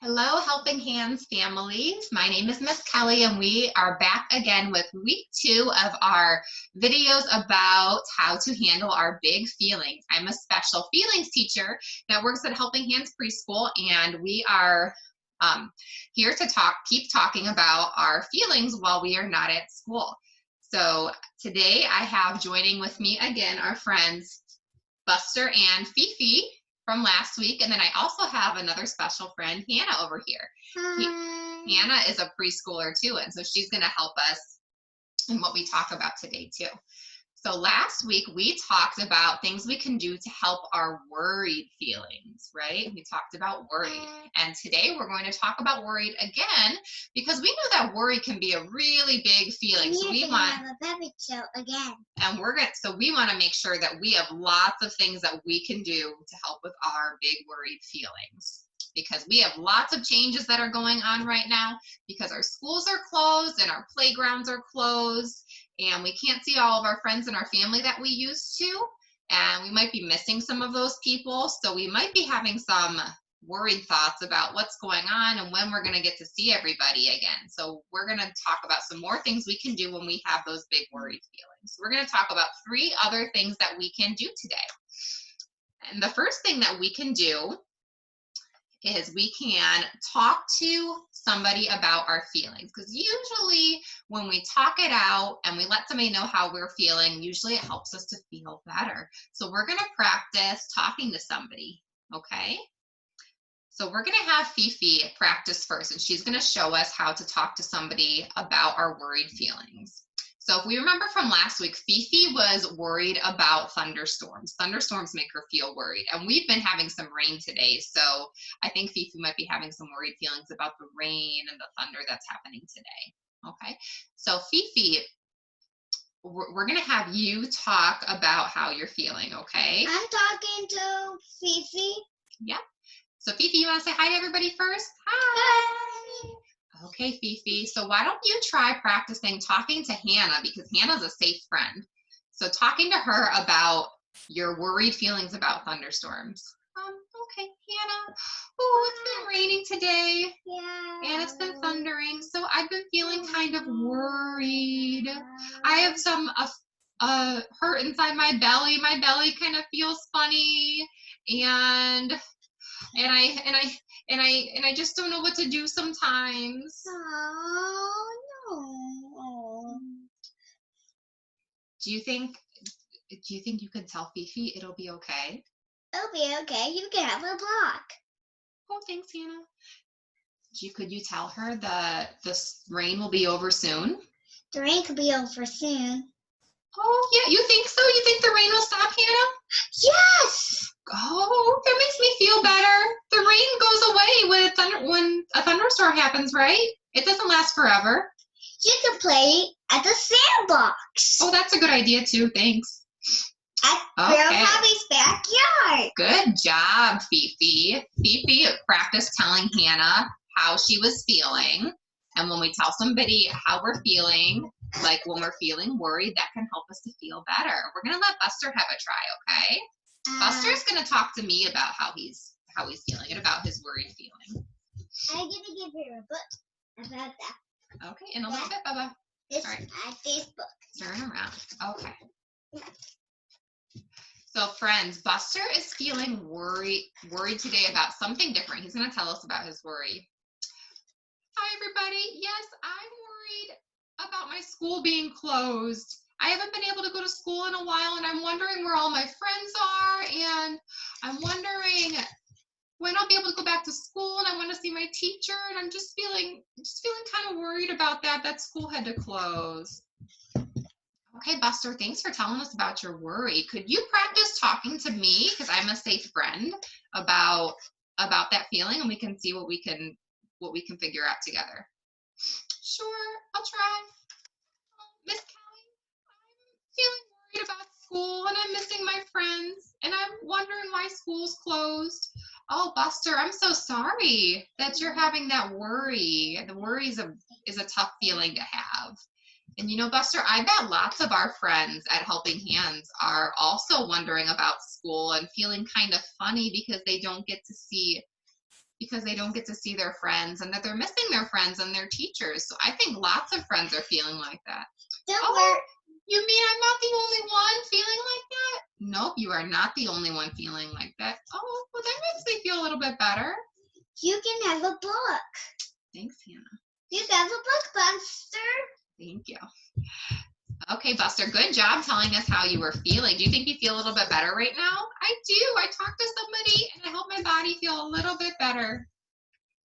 Hello, Helping Hands families. My name is Miss Kelly, and we are back again with week 2 of our videos about how to handle our big feelings. I'm a special feelings teacher that works at Helping Hands Preschool, and we are here to keep talking about our feelings while we are not at school. So today I have joining with me again our friends Buster and Fifi from last week. And then I also have another special friend, Hannah, over here. Hannah is a preschooler too, and so she's going to help us in what we talk about today too. So last week we talked about things we can do to help our worried feelings, right? We talked about worried. And today we're going to talk about worried again because we know that worry can be a really big feeling. So we want have a puppet show again. And we want to make sure that we have lots of things that we can do to help with our big worried feelings, because we have lots of changes that are going on right now because our schools are closed and our playgrounds are closed and we can't see all of our friends and our family that we used to, and we might be missing some of those people. So we might be having some worried thoughts about what's going on and when we're going to get to see everybody again. So we're going to talk about some more things we can do when we have those big worried feelings. We're going to talk about 3 other things that we can do today. And the first thing that we can do is we can talk to somebody about our feelings, because usually when we talk it out and we let somebody know how we're feeling, usually it helps us to feel better. So we're going to practice talking to somebody, okay? So we're going to have Fifi practice first, and she's going to show us how to talk to somebody about our worried feelings. So if we remember from last week, Fifi was worried about thunderstorms. Thunderstorms make her feel worried, and we've been having some rain today, so I think Fifi might be having some worried feelings about the rain and the thunder that's happening today. Okay, so Fifi, we're going to have you talk about how you're feeling, okay? I'm talking to Fifi. Yep. So Fifi, you want to say hi to everybody first? Hi. Okay, Fifi. So why don't you try practicing talking to Hannah, because Hannah's a safe friend. So talking to her about your worried feelings about thunderstorms. Okay, Hannah. Oh, it's been raining today. Yeah. And it's been thundering. So I've been feeling kind of worried. I have some hurt inside my belly. My belly kind of feels funny. And I just don't know what to do sometimes. Oh no. Do you think you can tell Fifi it'll be okay? It'll be okay. You can have a block. Oh, thanks, Hannah. Could you tell her that this rain will be over soon? The rain could be over soon. Oh, yeah, you think so? You think the rain will stop, Hannah? Yes! Oh, that makes me feel better. The rain goes away when a thunderstorm happens, right? It doesn't last forever. You can play at the sandbox. Oh, that's a good idea too. Thanks. At Grandpa's backyard. Good job, Fifi. Fifi practiced telling Hannah how she was feeling. And when we tell somebody how we're feeling, like when we're feeling worried, that can help us to feel better. We're going to let Buster have a try, okay? Buster's going to talk to me about how he's feeling and about his worried feeling. I'm going to give you a book about that. Okay, in a little bit, Bubba. This, all right. This book. Turn around. Okay. So friends, Buster is feeling worried today about something different. He's going to tell us about his worry. Hi, everybody. Yes, I'm worried about my school being closed. I haven't been able to go to school in a while, and I'm wondering where all my friends are, and I'm wondering when I'll be able to go back to school, and I want to see my teacher, and I'm just feeling kind of worried about that school had to close. Okay, Buster, thanks for telling us about your worry. Could you practice talking to me, because I'm a safe friend, about that feeling, and we can see what we can figure out together? Sure, I'll try. Miss Kelly, I'm feeling worried about school, and I'm missing my friends, and I'm wondering why school's closed. Oh, Buster, I'm so sorry that you're having that worry. The worry is a tough feeling to have. And you know, Buster, I bet lots of our friends at Helping Hands are also wondering about school and feeling kind of funny because they don't get to see because they don't get to see their friends and that they're missing their friends and their teachers. So I think lots of friends are feeling like that. Don't Oh, worry. you mean I'm not the only one feeling like that? Nope, you are not the only one feeling like that. Oh, well, that makes me feel a little bit better. You can have a book. Thanks, Hannah. You can have a book, Buster. Thank you. Okay, Buster, good job telling us how you were feeling. Do you think you feel a little bit better right now? I do. I talked to somebody and I helped my body feel a little bit better.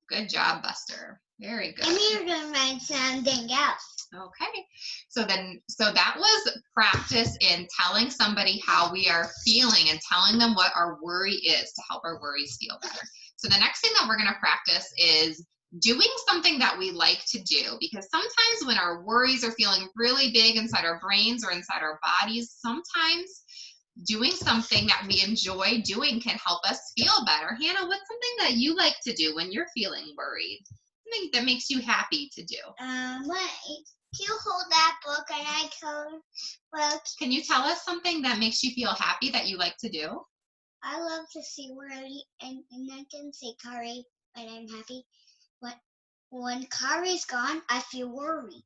Good job, Buster. Very good. And you're going to write something else. Okay. So that was practice in telling somebody how we are feeling and telling them what our worry is to help our worries feel better. So the next thing that we're going to practice is doing something that we like to do, because sometimes when our worries are feeling really big inside our brains or inside our bodies, sometimes doing something that we enjoy doing can help us feel better. Hannah, what's something that you like to do when you're feeling worried? Something that makes you happy to do? Wait. You hold that book and I color. Well, Can you tell us something that makes you feel happy that you like to do? I love to see worry, and I can say Kari when I'm happy. When Kari's gone, I feel worried.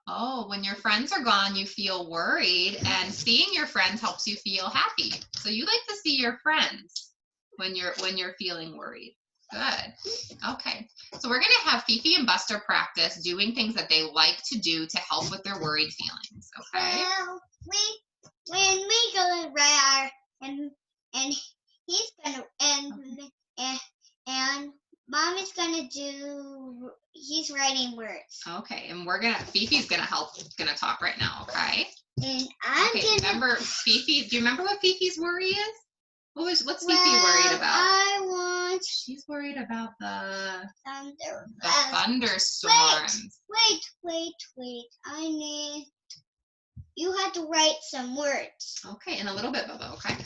Oh, when your friends are gone, you feel worried, and seeing your friends helps you feel happy. So you like to see your friends when you're feeling worried. Good. Okay. So we're gonna have Fifi and Buster practice doing things that they like to do to help with their worried feelings. Okay. Well, when we go to write and he's gonna and Mom is gonna do. He's writing words. Okay, and Fifi's gonna talk right now, okay? And I'm Okay, gonna. remember Fifi, do you remember what Fifi's worry is? What's Fifi Well, worried about? I want She's worried about the thunder. thunderstorms. Wait. I need. You have to write some words. Okay, in a little bit, Bubba, okay?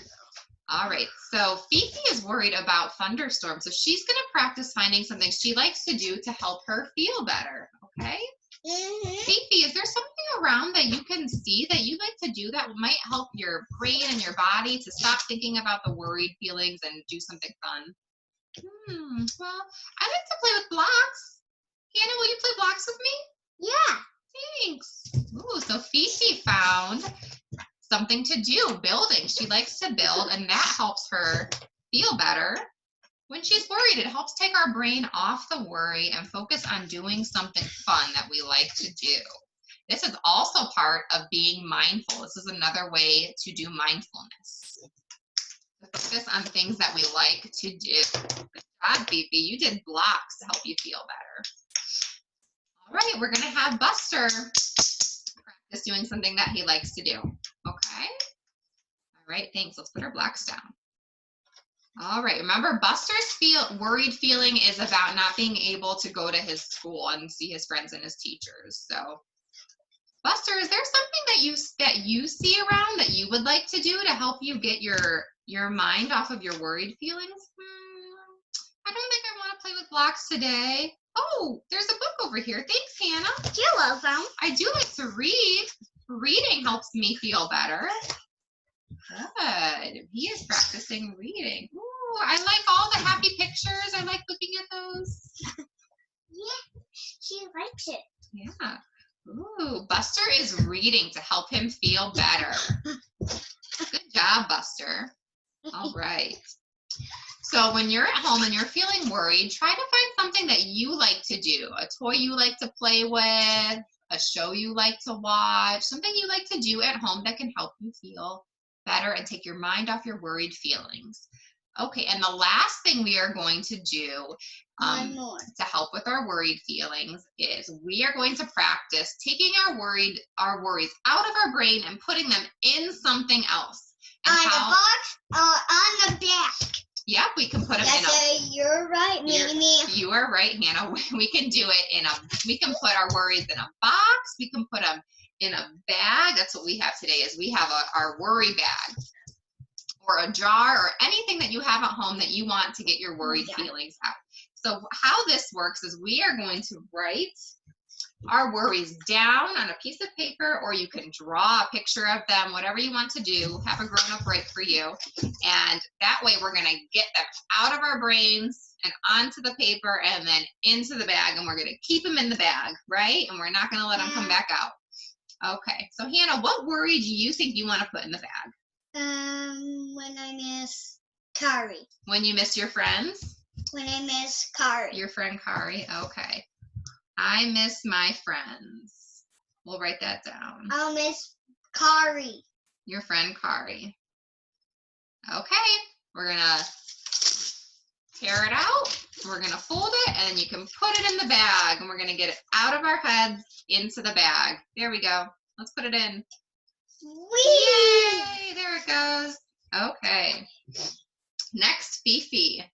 All right, so Fifi is worried about thunderstorms, so she's gonna practice finding something she likes to do to help her feel better, okay? Mm-hmm. Fifi, is there something around that you can see that you like to do that might help your brain and your body to stop thinking about the worried feelings and do something fun? Well, I like to play with blocks. Hannah, will you play blocks with me? Yeah. Thanks. Ooh, so Fifi found something to do, building. She likes to build, and that helps her feel better. When she's worried, it helps take our brain off the worry and focus on doing something fun that we like to do. This is also part of being mindful. This is another way to do mindfulness. Focus on things that we like to do. Good job, Fifi. You did blocks to help you feel better. All right, we're going to have Buster practice doing something that he likes to do. Okay? All right, thanks. Let's put our blocks down. All right, remember Buster's worried feeling is about not being able to go to his school and see his friends and his teachers. So, Buster, is there something that you see around that you would like to do to help you get your mind off of your worried feelings? I don't think I want to play with blocks today. Oh, there's a book over here. Thanks, Hannah. You're welcome. I do like to read. Reading helps me feel better. Good. He is practicing reading. Ooh, I like all the happy pictures. I like looking at those. Yeah, she likes it. Yeah. Ooh, Buster is reading to help him feel better. Good job, Buster. All right. So when you're at home and you're feeling worried, try to find something that you like to do. A toy you like to play with, a show you like to watch, something you like to do at home that can help you feel better and take your mind off your worried feelings. Okay, and the last thing we are going to do to help with our worried feelings is we are going to practice taking our worries out of our brain and putting them in something else. And on the box or on the back. Yep, we can put them in you're right, Mimi. You are right, Hannah. We can do it we can put our worries in a box. We can put them in a bag. That's what we have today is we have our worry bag or a jar or anything that you have at home that you want to get your worried feelings out. So how this works is we are going to write our worries down on a piece of paper, or you can draw a picture of them, whatever you want to do. Have a grown-up write for you. And that way we're going to get them out of our brains and onto the paper and then into the bag, and we're going to keep them in the bag, right? And we're not going to let them come back out. Okay, so Hannah, what worry do you think you want to put in the bag? When I miss Kari. When you miss your friends? When I miss Kari. Your friend Kari, okay. I miss my friends. We'll write that down. I'll miss Kari. Your friend Kari. Okay, we're gonna tear it out. We're gonna fold it, and then you can put it in the bag, and we're gonna get it out of our heads into the bag. There we go. Let's put it in. Whee! Yay! There it goes. Okay. Next, Fifi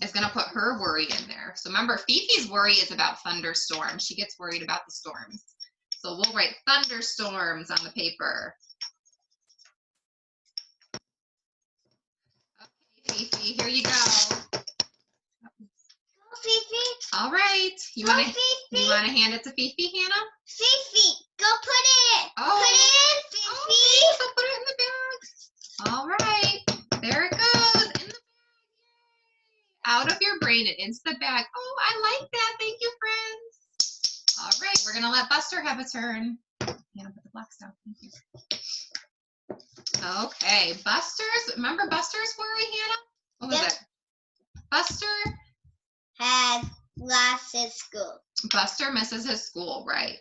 is gonna put her worry in there. So remember, Fifi's worry is about thunderstorms. She gets worried about the storms. So we'll write thunderstorms on the paper. Okay, Fifi, here you go. Go, Fifi. All right. You Go, want Fifi. to hand it to Fifi, Hannah? Fifi, go put it. Oh. Put it in, Fifi. Oh, so put it in the bag. All right. There it goes. In the bag. Yay. Out of your brain and into the bag. Oh, I like that. Thank you, friends. All right. We're going to let Buster have a turn. Hannah, put the blocks down. Thank you. Okay. Buster's. Remember Buster's worry, Hannah? What was it? Buster Had lost his school. Buster misses his school, right?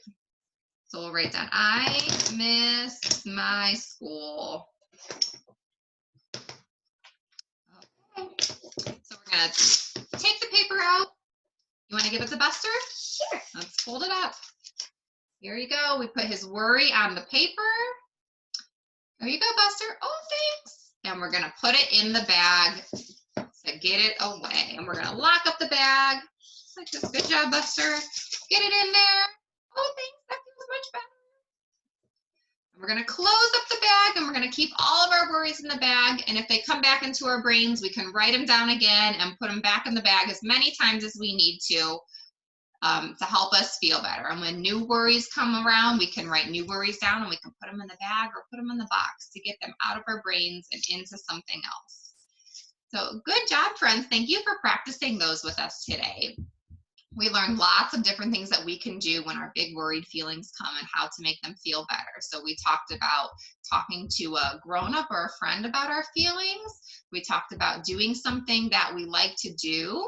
So we'll write down, I miss my school. Okay. So we're going to take the paper out. You want to give it to Buster? Sure. Let's fold it up. Here you go. We put his worry on the paper. There you go, Buster. Oh, thanks. And we're going to put it in the bag to get it away. And we're going to lock up the bag. Like this. Good job, Buster. Get it in there. Oh, thanks. That feels much better. And we're going to close up the bag, and we're going to keep all of our worries in the bag. And if they come back into our brains, we can write them down again and put them back in the bag as many times as we need to help us feel better. And when new worries come around, we can write new worries down, and we can put them in the bag or put them in the box to get them out of our brains and into something else. So good job, friends. Thank you for practicing those with us today. We learned lots of different things that we can do when our big worried feelings come and how to make them feel better. So we talked about talking to a grown-up or a friend about our feelings. We talked about doing something that we like to do.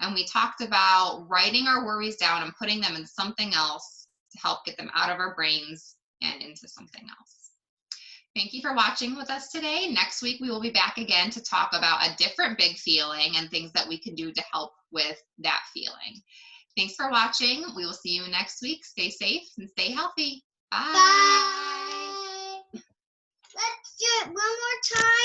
And we talked about writing our worries down and putting them in something else to help get them out of our brains and into something else. Thank you for watching with us today. Next week, we will be back again to talk about a different big feeling and things that we can do to help with that feeling. Thanks for watching. We will see you next week. Stay safe and stay healthy. Bye. Bye. Let's do it one more time.